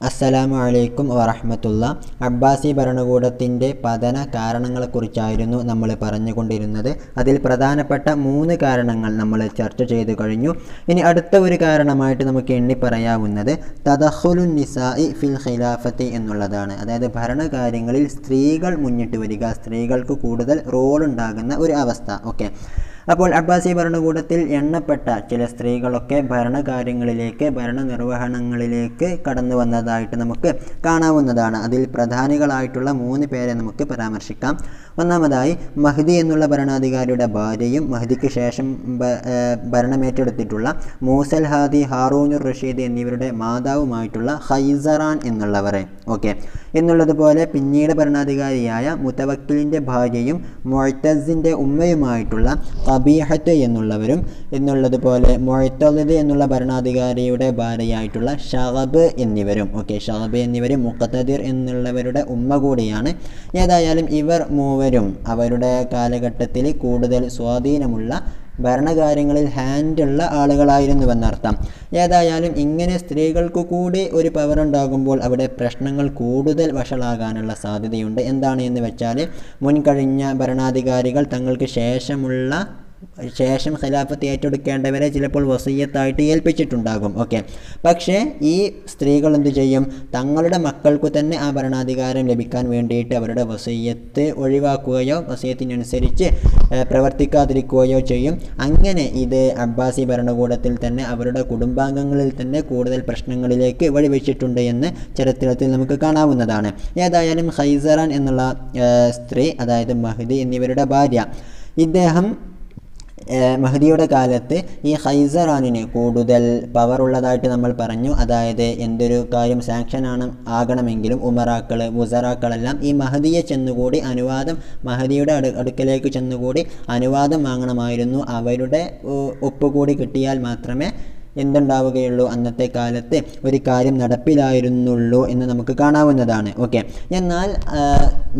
അസ്സലാമു അലൈക്കും വറഹ്മത്തുള്ള. അബ്ബാസി ഭരണകൂടത്തിൻ്റെ പതന കാരണങ്ങളെക്കുറിച്ചായിരുന്നു നമ്മൾ പറഞ്ഞുകൊണ്ടിരുന്നത്. അതിൽ പ്രധാനപ്പെട്ട 3 കാരണങ്ങൾ നമ്മൾ ചർച്ച ചെയ്തു കഴിഞ്ഞു. ഇനി അടുത്ത ഒരു കാരണമായിട്ട് നമുക്ക് എണ്ണി പറയാവുന്നത് തദഖുലുൻ നിസാഇ ഫിൽ ഖിലാഫത്തി എന്നുള്ളതാണ്. അതായത് ഭരണകാര്യങ്ങളിൽ സ്ത്രീകൾ മുന്നിട്ട് വരിക, സ്ത്രീകൾക്ക് കൂടുതൽ റോൾ ഉണ്ടാകുന്ന ഒരു അവസ്ഥ. ഓക്കെ, അപ്പോൾ അബ്ബാസി ഭരണകൂടത്തിൽ എണ്ണപ്പെട്ട ചില സ്ത്രീകളൊക്കെ ഭരണകാര്യങ്ങളിലേക്ക്, ഭരണനിർവഹണങ്ങളിലേക്ക് കടന്നു വന്നതായിട്ട് നമുക്ക് കാണാവുന്നതാണ്. അതിൽ പ്രധാനികളായിട്ടുള്ള 3 പേരെ നമുക്ക് പരാമർശിക്കാം. ഒന്നാമതായി മഹ്ദി എന്നുള്ള ഭരണാധികാരിയുടെ ഭാര്യയും മഹ്ദിക്ക് ശേഷം ഭരണമേറ്റെടുത്തിട്ടുള്ള മൂസൽ ഹാദി, ഹാറൂനുർ റഷീദ് എന്നിവരുടെ മാതാവുമായിട്ടുള്ള ഖൈസറാൻ എന്നുള്ളവരെ. ഓക്കെ, എന്നുള്ളതുപോലെ പിന്നീട് ഭരണാധികാരിയായ മുതവക്കിലിൻ്റെ ഭാര്യയും മുഅ്തസിൻ്റെ ഉമ്മയുമായിട്ടുള്ള ഖബീഹത്ത് എന്നുള്ളവരും, എന്നുള്ളതുപോലെ മുഅ്തലിദ് എന്നുള്ള ഭരണാധികാരിയുടെ ഭാര്യയായിട്ടുള്ള ഷഅബ് എന്നിവരും. ഓക്കെ, ഷഅബ് എന്നിവരും മുഖ്തദിർ എന്നുള്ളവരുടെ ഉമ്മ കൂടിയാണ്. ഏതായാലും ഇവർ മൂവരും അവരുടെ കാലഘട്ടത്തിൽ കൂടുതൽ സ്വാധീനമുള്ള ഭരണകാര്യങ്ങളിൽ ഹാൻഡുള്ള ആളുകളായിരുന്നുവെന്നർത്ഥം. ഏതായാലും ഇങ്ങനെ സ്ത്രീകൾക്ക് കൂടി ഒരു പവർ ഉണ്ടാകുമ്പോൾ അവിടെ പ്രശ്നങ്ങൾ കൂടുതൽ വഷളാകാനുള്ള സാധ്യതയുണ്ട്. എന്താണ് എന്ന് വെച്ചാൽ, മുൻകഴിഞ്ഞ ഭരണാധികാരികൾ തങ്ങൾക്ക് ശേഷം ഖിലാഫത്ത് ഏറ്റെടുക്കേണ്ടവരെ ചിലപ്പോൾ വസിയ്യത്തായിട്ട് ഏൽപ്പിച്ചിട്ടുണ്ടാകും. ഓക്കെ, പക്ഷേ ഈ സ്ത്രീകൾ എന്ത് ചെയ്യും? തങ്ങളുടെ മക്കൾക്കു തന്നെ ആ ഭരണാധികാരം ലഭിക്കാൻ വേണ്ടിയിട്ട് അവരുടെ വസിയ്യത്ത് ഒഴിവാക്കുകയോ വസിയ്യത്തിനനുസരിച്ച് പ്രവർത്തിക്കാതിരിക്കുകയോ ചെയ്യും. അങ്ങനെ ഇത് അബ്ബാസി ഭരണകൂടത്തിൽ തന്നെ അവരുടെ കുടുംബാംഗങ്ങളിൽ തന്നെ കൂടുതൽ പ്രശ്നങ്ങളിലേക്ക് വഴിവെച്ചിട്ടുണ്ട് എന്ന് ചരിത്രത്തിൽ നമുക്ക് കാണാവുന്നതാണ്. ഏതായാലും ഖൈസറാൻ എന്നുള്ള സ്ത്രീ, അതായത് മഹ്ദി എന്നിവരുടെ ഭാര്യ, ഇദ്ദേഹം മഹ്ദിയുടെ കാലത്ത് ഈ ഖൈസറാനിന് കൂടുതൽ പവർ ഉള്ളതായിട്ട് നമ്മൾ പറഞ്ഞു. അതായത് എന്തൊരു കാര്യം സാങ്ഷൻ ആകണമെങ്കിലും ഉമറാക്കൾ, വുസറാക്കളെല്ലാം ഈ മഹ്ദിയെ ചെന്നുകൂടി മഹ്ദിയുടെ അടുക്കലേക്ക് ചെന്നുകൂടി അനുവാദം വാങ്ങണമായിരുന്നു. അവരുടെ ഒപ്പുകൂടി കിട്ടിയാൽ മാത്രമേ എന്തുണ്ടാവുകയുള്ളൂ, അന്നത്തെ കാലത്ത് ഒരു കാര്യം നടപ്പിലായിരുന്നുള്ളൂ എന്ന് നമുക്ക് കാണാവുന്നതാണ്. ഓക്കെ, എന്നാൽ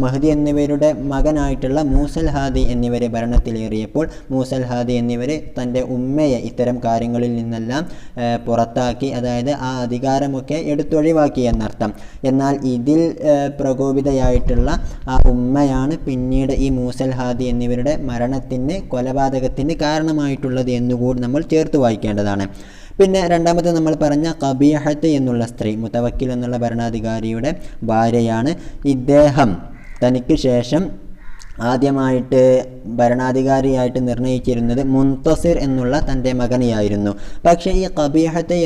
മഹ്ദി എന്നിവരുടെ മകനായിട്ടുള്ള മൂസൽ ഹാദി എന്നിവരെ ഭരണത്തിലേറിയപ്പോൾ മൂസൽ ഹാദി എന്നിവർ തൻ്റെ ഉമ്മയെ ഇത്തരം കാര്യങ്ങളിൽ നിന്നെല്ലാം പുറത്താക്കി, അതായത് ആ അധികാരമൊക്കെ എടുത്തൊഴിവാക്കി എന്നർത്ഥം. എന്നാൽ ഇതിൽ പ്രകോപിതയായിട്ടുള്ള ആ ഉമ്മയാണ് പിന്നീട് ഈ മൂസൽ ഹാദി എന്നിവരുടെ മരണത്തിന്, കൊലപാതകത്തിന് കാരണമായിട്ടുള്ളത് എന്നുകൂടി നമ്മൾ ചേർത്ത് വായിക്കേണ്ടതാണ്. പിന്നെ രണ്ടാമത്തെ നമ്മൾ പറഞ്ഞ ഖബീഹത്ത് എന്നുള്ള സ്ത്രീ മുതവക്കിൽ എന്നുള്ള ഭരണാധികാരിയുടെ ഭാര്യയാണ്. ഇദ്ദേഹം തനിക്ക് ശേഷം ആദ്യമായിട്ട് ഭരണാധികാരിയായിട്ട് നിർണയിച്ചിരുന്നത് മുൻതസിർ എന്നുള്ള തൻ്റെ മകനെയായിരുന്നു. പക്ഷേ ഈ ഖബീഹത്ത്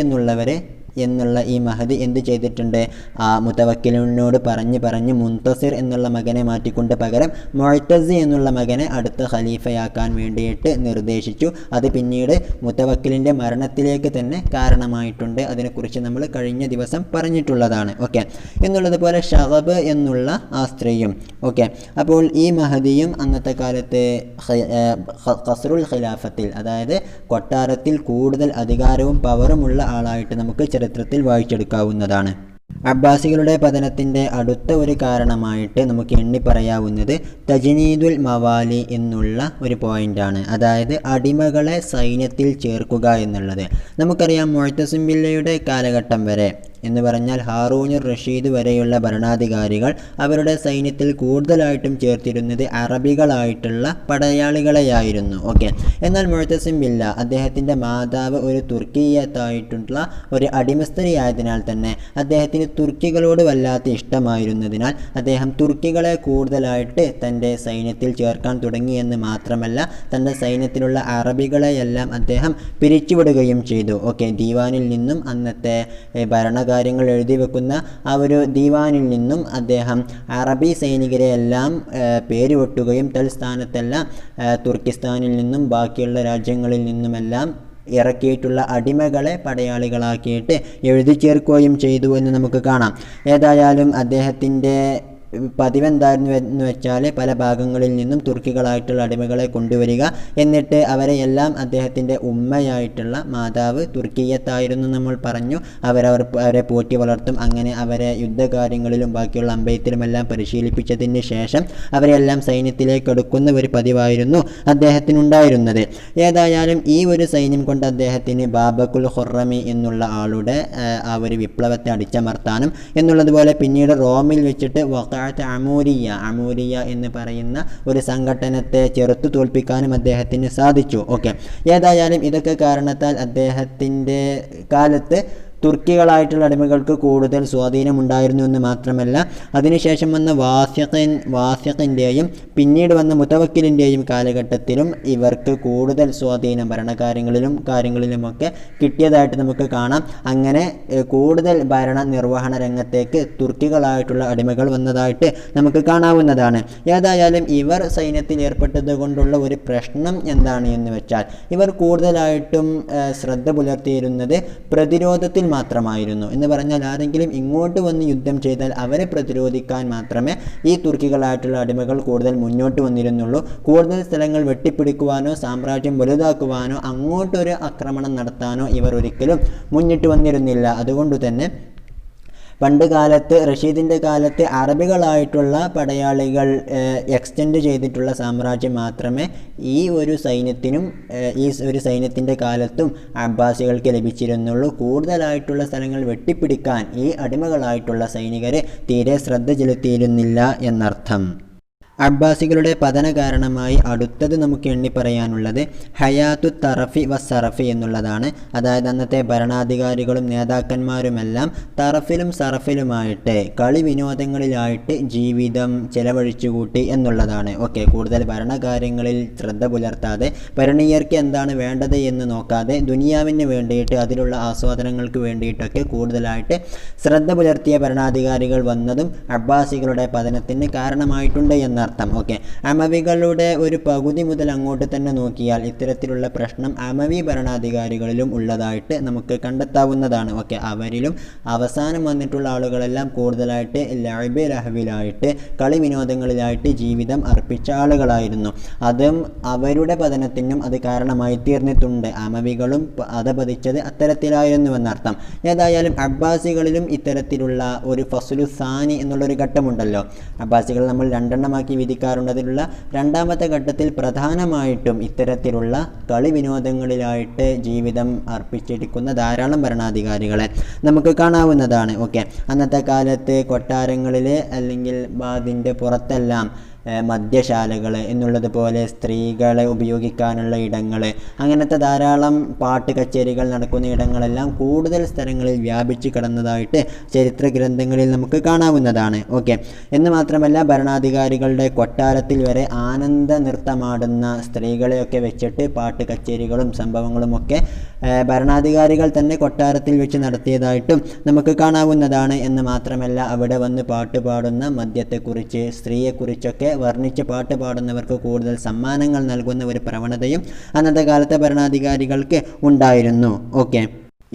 എന്നുള്ള ഈ മഹദി എന്ത് ചെയ്തിട്ടുണ്ട്? ആ മുതവക്കിലിനോട് പറഞ്ഞ് മുൻതസിർ എന്നുള്ള മകനെ മാറ്റിക്കൊണ്ട് പകരം മുഅ്തസി എന്നുള്ള മകനെ അടുത്ത ഖലീഫയാക്കാൻ വേണ്ടിയിട്ട് നിർദ്ദേശിച്ചു. അത് പിന്നീട് മുതവക്കിലിൻ്റെ മരണത്തിലേക്ക് തന്നെ കാരണമായിട്ടുണ്ട്. അതിനെക്കുറിച്ച് നമ്മൾ കഴിഞ്ഞ ദിവസം പറഞ്ഞിട്ടുള്ളതാണ്. ഓക്കെ, എന്നുള്ളതുപോലെ ഷഅബ് എന്നുള്ള ആ സ്ത്രീയും. ഓക്കെ, അപ്പോൾ ഈ മഹദിയും അന്നത്തെ കാലത്ത് ഖസ്റുൽ ഖിലാഫത്തിൽ, അതായത് കൊട്ടാരത്തിൽ കൂടുതൽ അധികാരവും പവറുമുള്ള ആളായിട്ട് നമുക്ക് ചരിത്രത്തിൽ വായിച്ചെടുക്കാവുന്നതാണ്. അബ്ബാസികളുടെ പതനത്തിൻ്റെ അടുത്ത ഒരു കാരണമായിട്ട് നമുക്ക് എണ്ണി പറയാവുന്നത് തജ്നീദുൽ മവാലി എന്നുള്ള ഒരു പോയിൻ്റാണ്. അതായത് അടിമകളെ സൈന്യത്തിൽ ചേർക്കുക എന്നുള്ളത്. നമുക്കറിയാം, മുഅ്തസിം ബില്ലയുടെ കാലഘട്ടം വരെ എന്ന് പറഞ്ഞാൽ ഹാറൂനുർ റഷീദ് വരെയുള്ള ഭരണാധികാരികൾ അവരുടെ സൈന്യത്തിൽ കൂടുതലായിട്ടും ചേർത്തിരുന്നത് അറബികളായിട്ടുള്ള പടയാളികളെയായിരുന്നു. ഓക്കെ, എന്നാൽ മുഅ്തസിം ബില്ല, അദ്ദേഹത്തിൻ്റെ മാതാവ് ഒരു തുർക്കിയത്തായിട്ടുള്ള ഒരു അടിമസ്ത്രീ ആയതിനാൽ തന്നെ അദ്ദേഹത്തിന് തുർക്കികളോട് വല്ലാത്ത ഇഷ്ടമായിരുന്നതിനാൽ അദ്ദേഹം തുർക്കികളെ കൂടുതലായിട്ട് തൻ്റെ സൈന്യത്തിൽ ചേർക്കാൻ തുടങ്ങിയെന്ന് മാത്രമല്ല, തൻ്റെ സൈന്യത്തിലുള്ള അറബികളെയെല്ലാം അദ്ദേഹം പിരിച്ചുവിടുകയും ചെയ്തു. ഓക്കെ, ദീവാനിൽ നിന്നും, അന്നത്തെ കാര്യങ്ങൾ എഴുതി വെക്കുന്ന ആ ഒരു ദീവാനിൽ നിന്നും അദ്ദേഹം അറബി സൈനികരെയെല്ലാം പേരുവെട്ടുകയും തൽസ്ഥാനത്തെല്ലാം തുർക്കിസ്ഥാനിൽ നിന്നും ബാക്കിയുള്ള രാജ്യങ്ങളിൽ നിന്നുമെല്ലാം ഇറക്കിയിട്ടുള്ള അടിമകളെ പടയാളികളാക്കിയിട്ട് എഴുതി ചേർക്കുകയും ചെയ്തു എന്ന് നമുക്ക് കാണാം. ഏതായാലും അദ്ദേഹത്തിൻ്റെ പതിവെന്തായിരുന്നു എന്ന് വെച്ചാൽ പല ഭാഗങ്ങളിൽ നിന്നും തുർക്കികളായിട്ടുള്ള അടിമകളെ കൊണ്ടുവരിക, എന്നിട്ട് അവരെയെല്ലാം അദ്ദേഹത്തിൻ്റെ ഉമ്മയായിട്ടുള്ള മാതാവ് തുർക്കിയത്തായിരുന്നു നമ്മൾ പറഞ്ഞു, അവരെ പോറ്റി വളർത്തും. അങ്ങനെ അവരെ യുദ്ധകാര്യങ്ങളിലും ബാക്കിയുള്ള അമ്പയത്തിലുമെല്ലാം പരിശീലിപ്പിച്ചതിന് ശേഷം അവരെല്ലാം സൈന്യത്തിലേക്ക് എടുക്കുന്ന ഒരു പതിവായിരുന്നു അദ്ദേഹത്തിനുണ്ടായിരുന്നത്. ഏതായാലും ഈ ഒരു സൈന്യം കൊണ്ട് അദ്ദേഹത്തിന് ബാബക്കുൽ ഖുറമി എന്നുള്ള ആളുടെ ആ ഒരു വിപ്ലവത്തെ അടിച്ചമർത്താനും എന്നുള്ളതുപോലെ പിന്നീട് റോമിൽ വെച്ചിട്ട് വഖഅത്ത് അമൂരിയ എന്ന് പറയുന്ന ഒരു സംഘടനത്തെ ചെറുത്തു തോൽപ്പിക്കാനും അദ്ദേഹത്തിന് സാധിച്ചു. ഓക്കെ, ഏതായാലും ഇതൊക്കെ കാരണത്താൽ അദ്ദേഹത്തിൻ്റെ കാലത്ത് തുർക്കികളായിട്ടുള്ള അടിമകൾക്ക് കൂടുതൽ സ്വാധീനമുണ്ടായിരുന്നു എന്ന് മാത്രമല്ല, അതിനുശേഷം വന്ന വാസിഖിൻ്റെയും പിന്നീട് വന്ന മുതവക്കിലിൻ്റെയും കാലഘട്ടത്തിലും ഇവർക്ക് കൂടുതൽ സ്വാധീനം കാര്യങ്ങളിലുമൊക്കെ കിട്ടിയതായിട്ട് നമുക്ക് കാണാം. അങ്ങനെ കൂടുതൽ ഭരണ നിർവഹണ രംഗത്തേക്ക് തുർക്കികളായിട്ടുള്ള അടിമകൾ വന്നതായിട്ട് നമുക്ക് കാണാവുന്നതാണ്. ഏതായാലും ഇവർ സൈന്യത്തിൽ ഏർപ്പെട്ടത് കൊണ്ടുള്ള ഒരു പ്രശ്നം എന്താണ് എന്ന് വെച്ചാൽ, ഇവർ കൂടുതലായിട്ടും ശ്രദ്ധ പുലർത്തിയിരുന്നത് പ്രതിരോധത്തിൽ മാത്രമായിരുന്നു. എന്ന് പറഞ്ഞാൽ ആരെങ്കിലും ഇങ്ങോട്ട് വന്ന് യുദ്ധം ചെയ്താൽ അവരെ പ്രതിരോധിക്കാൻ മാത്രമേ ഈ തുർക്കികളായിട്ടുള്ള അടിമകൾ കൂടുതൽ മുന്നോട്ട് വന്നിരുന്നുള്ളൂ. കൂടുതൽ സ്ഥലങ്ങൾ വെട്ടിപ്പിടിക്കുവാനോ സാമ്രാജ്യം വലുതാക്കുവാനോ അങ്ങോട്ടൊരു ആക്രമണം നടത്താനോ ഇവർ ഒരിക്കലും മുന്നിട്ട് വന്നിരുന്നില്ല. അതുകൊണ്ട് തന്നെ പണ്ട് കാലത്ത് റഷീദിൻ്റെ കാലത്ത് അറബികളായിട്ടുള്ള പടയാളികൾ എക്സ്റ്റെൻഡ് ചെയ്തിട്ടുള്ള സാമ്രാജ്യം മാത്രമേ ഈ ഒരു സൈന്യത്തിൻ്റെ കാലത്തും അബ്ബാസികൾക്ക് ലഭിച്ചിരുന്നുള്ളൂ. കൂടുതലായിട്ടുള്ള സ്ഥലങ്ങൾ വെട്ടിപ്പിടിക്കാൻ ഈ അടിമകളായിട്ടുള്ള സൈനികരെ തീരെ ശ്രദ്ധ ചെലുത്തിയിരുന്നില്ല എന്നർത്ഥം. അബ്ബാസികളുടെ പതന കാരണമായി അടുത്തത് നമുക്ക് എണ്ണി പറയാനുള്ളത് ഹയാത്തു തറഫി വസറഫി എന്നുള്ളതാണ്. അതായത് അന്നത്തെ ഭരണാധികാരികളും നേതാക്കന്മാരുമെല്ലാം തറഫിലും സറഫിലുമായിട്ട് കളി വിനോദങ്ങളിലായിട്ട് ജീവിതം ചെലവഴിച്ചുകൂട്ടി എന്നുള്ളതാണ്. ഓക്കെ, കൂടുതൽ ഭരണകാര്യങ്ങളിൽ ശ്രദ്ധ പുലർത്താതെ ഭരണീയർക്ക് എന്താണ് വേണ്ടത് എന്ന് നോക്കാതെ ദുനിയാവിന് വേണ്ടിയിട്ട് അതിലുള്ള ആസ്വാദനങ്ങൾക്ക് വേണ്ടിയിട്ടൊക്കെ കൂടുതലായിട്ട് ശ്രദ്ധ പുലർത്തിയ ഭരണാധികാരികൾ വന്നതും അബ്ബാസികളുടെ പതനത്തിന് കാരണമായിട്ടുണ്ട് എന്നർത്ഥം. ഓക്കെ, അമവികളുടെ ഒരു പകുതി മുതൽ അങ്ങോട്ട് തന്നെ നോക്കിയാൽ ഇത്തരത്തിലുള്ള പ്രശ്നം അമവി ഭരണാധികാരികളിലും ഉള്ളതായിട്ട് നമുക്ക് കണ്ടെത്താവുന്നതാണ്. ഓക്കെ, അവരിലും അവസാനം വന്നിട്ടുള്ള ആളുകളെല്ലാം കൂടുതലായിട്ട് ലഹബിലായിട്ട് കളി വിനോദങ്ങളിലായിട്ട് ജീവിതം അർപ്പിച്ച ആളുകളായിരുന്നു. അതും അവരുടെ പതനത്തിനും അത് കാരണമായി തീർന്നിട്ടുണ്ട്. അമവികളും അധപതിച്ചത് അത്തരത്തിലായിരുന്നുവെന്നർത്ഥം. ഏതായാലും അബ്ബാസികളിലും ഇത്തരത്തിലുള്ള ഒരു ഫസ്ലു സാനി എന്നുള്ളൊരു ഘട്ടമുണ്ടല്ലോ. അബ്ബാസികൾ നമ്മൾ രണ്ടെണ്ണമാക്കി വിധിക്കാറുണ്ട്. അതിലുള്ള രണ്ടാമത്തെ ഘട്ടത്തിൽ പ്രധാനമായിട്ടും ഇത്തരത്തിലുള്ള കളി വിനോദങ്ങളിലായിട്ട് ജീവിതം അർപ്പിച്ചിരിക്കുന്ന ധാരാളം ഭരണാധികാരികളെ നമുക്ക് കാണാവുന്നതാണ്. ഓക്കെ, അന്നത്തെ കാലത്ത് കൊട്ടാരങ്ങളിൽ അല്ലെങ്കിൽ അതിൻ്റെ പുറത്തെല്ലാം മദ്യശാലകൾ എന്നുള്ളതുപോലെ സ്ത്രീകളെ ഉപയോഗിക്കാനുള്ള ഇടങ്ങൾ, അങ്ങനത്തെ ധാരാളം പാട്ട് കച്ചേരികൾ നടക്കുന്ന ഇടങ്ങളെല്ലാം കൂടുതൽ സ്ഥലങ്ങളിൽ വ്യാപിച്ചു കിടന്നതായിട്ട് ചരിത്ര ഗ്രന്ഥങ്ങളിൽ നമുക്ക് കാണാവുന്നതാണ്. ഓക്കെ, എന്ന് മാത്രമല്ല ഭരണാധികാരികളുടെ കൊട്ടാരത്തിൽ വരെ ആനന്ദ നൃത്തമാടുന്ന സ്ത്രീകളെയൊക്കെ വെച്ചിട്ട് പാട്ട് കച്ചേരികളും സംഭവങ്ങളുമൊക്കെ ഭരണാധികാരികൾ തന്നെ കൊട്ടാരത്തിൽ വെച്ച് നടത്തിയതായിട്ടും നമുക്ക് കാണാവുന്നതാണ്. എന്ന് മാത്രമല്ല അവിടെ വന്ന് പാട്ട് പാടുന്ന മദ്യത്തെക്കുറിച്ച് സ്ത്രീയെക്കുറിച്ചൊക്കെ വർണ്ണിച്ച് പാട്ട് പാടുന്നവർക്ക് കൂടുതൽ സമ്മാനങ്ങൾ നൽകുന്ന ഒരു പ്രവണതയും അന്നത്തെ കാലത്തെ ഭരണാധികാരികൾക്ക് ഉണ്ടായിരുന്നു. ഓക്കെ,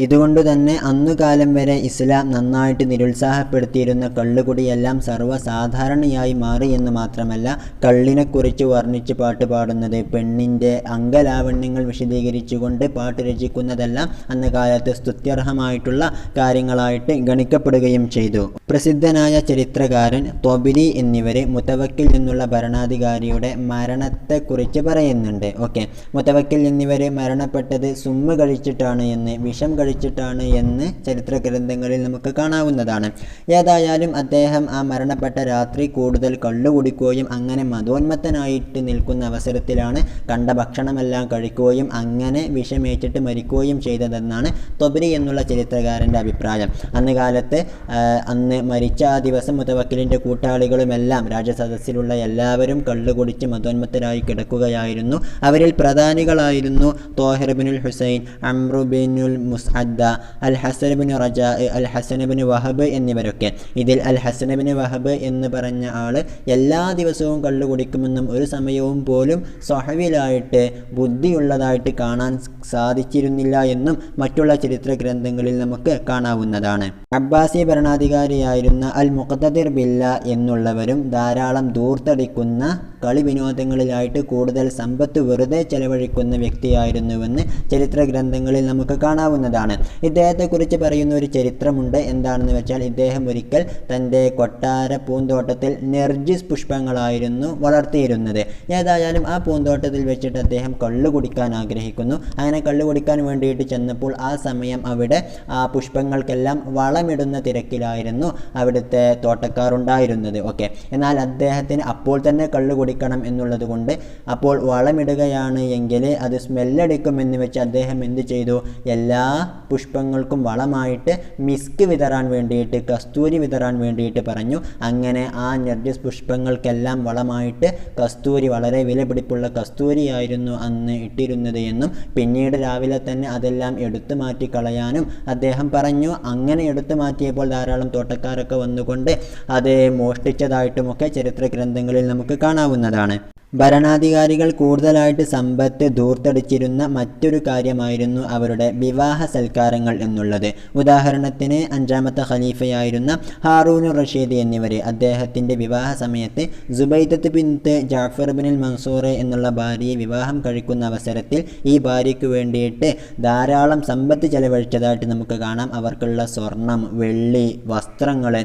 ഇതുകൊണ്ട് തന്നെ അന്നുകാലം വരെ ഇസ്ലാം നന്നായിട്ട് നിരുത്സാഹപ്പെടുത്തിയിരുന്ന കള്ളുകുടിയെല്ലാം സർവ്വസാധാരണയായി മാറി എന്ന് മാത്രമല്ല, കള്ളിനെക്കുറിച്ച് വർണ്ണിച്ച് പാട്ട് പാടുന്നത്, പെണ്ണിൻ്റെ അംഗലാവണ്യങ്ങൾ വിശദീകരിച്ചുകൊണ്ട് പാട്ട് രചിക്കുന്നതെല്ലാം അന്ന് കാലത്ത് സ്തുത്യർഹമായിട്ടുള്ള കാര്യങ്ങളായിട്ട് ഗണിക്കപ്പെടുകയും ചെയ്തു. പ്രസിദ്ധനായ ചരിത്രകാരൻ തൊബിരി എന്നിവർ മുതവക്കിൽ നിന്നുള്ള ഭരണാധികാരിയുടെ മരണത്തെക്കുറിച്ച് പറയുന്നുണ്ട്. ഓക്കെ, മുതവക്കിൽ എന്നിവർ മരണപ്പെട്ടത് സുമ്മ കഴിച്ചിട്ടാണ് എന്ന്, വിഷം കഴിച്ചിട്ടാണ് എന്ന് ചരിത്ര ഗ്രന്ഥങ്ങളിൽ നമുക്ക് കാണാവുന്നതാണ്. ഏതായാലും അദ്ദേഹം ആ മരണപ്പെട്ട രാത്രി കൂടുതൽ കള്ളു കുടിക്കുകയും അങ്ങനെ മതോന്മത്തനായിട്ട് നിൽക്കുന്ന അവസരത്തിലാണ് കണ്ട ഭക്ഷണമെല്ലാം കഴിക്കുകയും അങ്ങനെ വിഷമേറ്റിട്ട് മരിക്കുകയും ചെയ്തതെന്നാണ് തൊബരി എന്നുള്ള ചരിത്രകാരൻ്റെ അഭിപ്രായം. അന്ന് കാലത്ത് മരിച്ച ആ ദിവസം മുതവക്കിലിൻ്റെ കൂട്ടാളികളുമെല്ലാം രാജസദസ്സിലുള്ള എല്ലാവരും കള്ളുകുടിച്ച് മതോന്മത്തരായി കിടക്കുകയായിരുന്നു. അവരിൽ പ്രധാനികളായിരുന്നു തോഹിർ ബിനുൽ ഹുസൈൻ, അംറു ബിനുൽ അദ്ദ, അൽ ഹസൻ ഇബ്നു റജാ, അൽ ഹസൻ ഇബ്നു വഹബ് എന്നിവരൊക്കെ. ഇതിൽ അൽ ഹസൻ ഇബ്നു വഹബ് എന്ന് പറഞ്ഞ ആൾ എല്ലാ ദിവസവും കള്ളു കുടിക്കുമെന്നും ഒരു സമയവും പോലും സ്വഹവിലായിട്ട് ബുദ്ധിയുള്ളതായിട്ട് കാണാൻ സാധിച്ചിരുന്നില്ല എന്നും മറ്റുള്ള ചരിത്ര ഗ്രന്ഥങ്ങളിൽ നമുക്ക് കാണാവുന്നതാണ്. അബ്ബാസി ഭരണാധികാരിയായിരുന്ന അൽ മുഖ്തദിർ ബില്ല എന്നുള്ളവരും ധാരാളം ധൂർത്തടിക്കുന്ന കളി വിനോദങ്ങളിലായിട്ട് കൂടുതൽ സമ്പത്ത് വെറുതെ ചെലവഴിക്കുന്ന വ്യക്തിയായിരുന്നുവെന്ന് ചരിത്ര ഗ്രന്ഥങ്ങളിൽ നമുക്ക് കാണാവുന്നതാണ്. ഇദ്ദേഹത്തെക്കുറിച്ച് പറയുന്ന ഒരു ചരിത്രമുണ്ട്. എന്താണെന്ന് വെച്ചാൽ ഇദ്ദേഹം ഒരിക്കൽ തൻ്റെ കൊട്ടാര പൂന്തോട്ടത്തിൽ നെർജിസ് പുഷ്പങ്ങളായിരുന്നു വളർത്തിയിരുന്നത്. ഏതായാലും ആ പൂന്തോട്ടത്തിൽ വെച്ചിട്ട് അദ്ദേഹം കള്ളു കുടിക്കാൻ ആഗ്രഹിക്കുന്നു. അങ്ങനെ കള്ളു കുടിക്കാൻ വേണ്ടിയിട്ട് ചെന്നപ്പോൾ ആ സമയം അവിടെ ആ പുഷ്പങ്ങൾക്കെല്ലാം വളമിടുന്ന തിരക്കിലായിരുന്നു അവിടുത്തെ തോട്ടക്കാർ ഉണ്ടായിരുന്നത്. ഓക്കെ, എന്നാൽ അദ്ദേഹത്തിന് അപ്പോൾ തന്നെ കള്ളു കുടിക്കണം എന്നുള്ളത് കൊണ്ട് അപ്പോൾ വളമിടുകയാണ് എങ്കിൽ അത് സ്മെല്ലടിക്കും എന്ന് വെച്ച് അദ്ദേഹം എന്ത് ചെയ്തു? എല്ലാ പുഷ്പങ്ങൾക്കും വളമായിട്ട് മിസ്ക് വിതറാൻ വേണ്ടിയിട്ട്, കസ്തൂരി വിതറാൻ വേണ്ടിയിട്ട് പറഞ്ഞു. അങ്ങനെ ആ നെർജിസ് പുഷ്പങ്ങൾക്കെല്ലാം വളമായിട്ട് കസ്തൂരി, വളരെ വിലപിടിപ്പുള്ള കസ്തൂരിയായിരുന്നു അന്ന് ഇട്ടിരുന്നത് എന്നും പിന്നീട് രാവിലെ തന്നെ അതെല്ലാം എടുത്തു മാറ്റി കളയാനും അദ്ദേഹം പറഞ്ഞു. അങ്ങനെ എടുത്തു മാറ്റിയപ്പോൾ ധാരാളം തോട്ടക്കാരൊക്കെ വന്നുകൊണ്ട് അത് മോഷ്ടിച്ചതായിട്ടുമൊക്കെ ചരിത്ര ഗ്രന്ഥങ്ങളിൽ നമുക്ക് കാണാവുന്നതാണ്. ഭരണാധികാരികൾ കൂടുതലായിട്ട് സമ്പത്ത് ധൂർത്തടിച്ചിരുന്ന മറ്റൊരു കാര്യമായിരുന്നു അവരുടെ വിവാഹ സൽക്കാരങ്ങൾ എന്നുള്ളത്. ഉദാഹരണത്തിന് അഞ്ചാമത്തെ ഖലീഫയായിരുന്ന ഹാറൂനുർ റഷീദ് എന്നിവർ അദ്ദേഹത്തിൻ്റെ വിവാഹ സമയത്ത് സുബൈദത്ത് ബിൻത്ത് ജാഫർ ബിനുൽ മൻസൂർ എന്നുള്ള ഭാര്യയെ വിവാഹം കഴിക്കുന്ന അവസരത്തിൽ ഈ ഭാര്യയ്ക്ക് വേണ്ടിയിട്ട് ധാരാളം സമ്പത്ത് ചെലവഴിച്ചതായിട്ട് നമുക്ക് കാണാം. അവർക്കുള്ള സ്വർണം, വെള്ളി, വസ്ത്രങ്ങൾ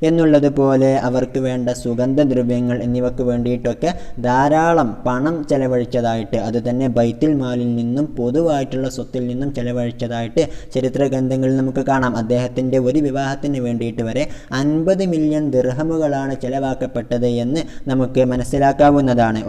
എന്നുള്ളതുപോലെ അവർക്ക് വേണ്ട സുഗന്ധദ്രവ്യങ്ങൾ എന്നിവയ്ക്ക് വേണ്ടിയിട്ടൊക്കെ ധാരാളം പണം ചെലവഴിച്ചതായിട്ട്, അത് തന്നെ ബൈത്തുൽ മാലിൽ നിന്നും പൊതുവായിട്ടുള്ള സ്വത്തിൽ നിന്നും ചെലവഴിച്ചതായിട്ട് ചരിത്ര ഗ്രന്ഥങ്ങളിൽ നമുക്ക് കാണാം. അദ്ദേഹത്തിൻ്റെ ഒരു വിവാഹത്തിന് വേണ്ടിയിട്ട് വരെ 50 മില്യൺ ദിർഹമുകളാണ് ചെലവാക്കപ്പെട്ടത് എന്ന് നമുക്ക് മനസ്സിലാക്കാവുന്നതാണ്.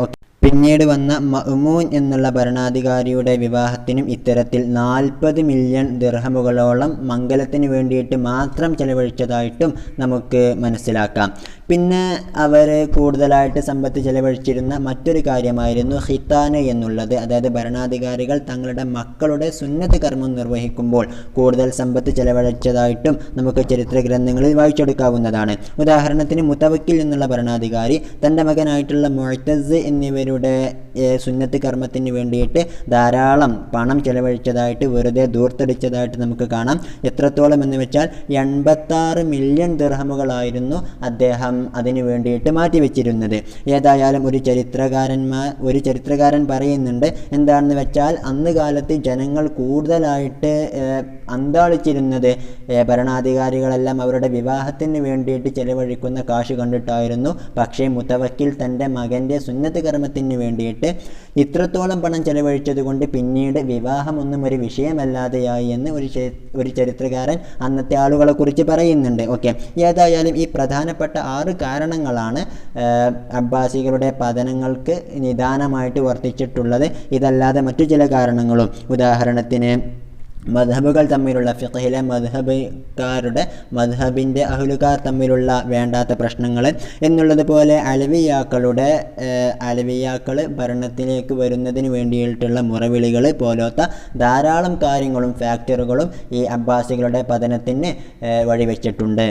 പിന്നീട് വന്ന മഅ്മൂൻ എന്നുള്ള ഭരണാധികാരിയുടെ വിവാഹത്തിനും ഇത്തരത്തിൽ 40 മില്യൺ ദിർഹമുകളോളം മംഗലത്തിന് വേണ്ടിയിട്ട് മാത്രം ചെലവഴിച്ചതായിട്ടും നമുക്ക് മനസ്സിലാക്കാം. പിന്നെ അവർ കൂടുതലായിട്ട് സമ്പത്ത് ചെലവഴിച്ചിരുന്ന മറ്റൊരു കാര്യമായിരുന്നു ഖിത്താന് എന്നുള്ളത്. അതായത് ഭരണാധികാരികൾ തങ്ങളുടെ മക്കളുടെ സുന്നത്ത് കർമ്മം നിർവഹിക്കുമ്പോൾ കൂടുതൽ സമ്പത്ത് ചെലവഴിച്ചതായിട്ടും നമുക്ക് ചരിത്ര ഗ്രന്ഥങ്ങളിൽ വായിച്ചെടുക്കാവുന്നതാണ്. ഉദാഹരണത്തിന് മുതവക്കിൽ എന്നുള്ള ഭരണാധികാരി തൻ്റെ മകനായിട്ടുള്ള മുഅ്തസ് എന്നിവരുടെ സുന്നത്ത് കർമ്മത്തിന് വേണ്ടിയിട്ട് ധാരാളം പണം ചെലവഴിച്ചതായിട്ട്, വെറുതെ ധൂർത്തടിച്ചതായിട്ട് നമുക്ക് കാണാം. എത്രത്തോളം എന്ന് വെച്ചാൽ 86 മില്യൺ ദിർഹമുകളായിരുന്നു അദ്ദേഹം അതിനു വേണ്ടിയിട്ട് മാറ്റിവെച്ചിരുന്നത്. ഏതായാലും ഒരു ചരിത്രകാരൻ പറയുന്നുണ്ട്, എന്താണെന്ന് വെച്ചാൽ അന്ന് കാലത്ത് ജനങ്ങൾ കൂടുതലായിട്ട് അന്താളിച്ചിരുന്നത് ഭരണാധികാരികളെല്ലാം അവരുടെ വിവാഹത്തിന് വേണ്ടിയിട്ട് ചെലവഴിക്കുന്ന കാശ് കണ്ടിട്ടായിരുന്നു. പക്ഷേ മുതവക്കിൽ തൻ്റെ മകൻ്റെ സുന്നത്ത് കർമ്മത്തിന് വേണ്ടിയിട്ട് ഇത്രത്തോളം പണം ചെലവഴിച്ചത് കൊണ്ട് പിന്നീട് വിവാഹമൊന്നും ഒരു വിഷയമല്ലാതെയായി എന്ന് ഒരു ചരിത്രകാരൻ അന്നത്തെ ആളുകളെ കുറിച്ച് പറയുന്നുണ്ട്. ഓക്കെ, ഏതായാലും ഈ പ്രധാനപ്പെട്ട 6 കാരണങ്ങളാണ് അബ്ബാസികളുടെ പതനങ്ങൾക്ക് നിദാനമായിട്ട് വർത്തിച്ചിട്ടുള്ളത്. ഇതല്ലാതെ മറ്റു ചില കാരണങ്ങളും, ഉദാഹരണത്തിന് മദ്ഹബുകൾ തമ്മിലുള്ള, ഫിഖ്ഹിലെ മദ്ഹബിൻ്റെ അഹ്ലുകാർ തമ്മിലുള്ള വേണ്ടാത്ത പ്രശ്നങ്ങൾ എന്നുള്ളതുപോലെ അലവിയാക്കൾ ഭരണത്തിലേക്ക് വരുന്നതിന് വേണ്ടിയിട്ടുള്ള മുറവിളികൾ പോലത്തെ ധാരാളം കാര്യങ്ങളും ഫാക്ടറുകളും ഈ അബ്ബാസികളുടെ പതനത്തിന് വഴിവെച്ചിട്ടുണ്ട്.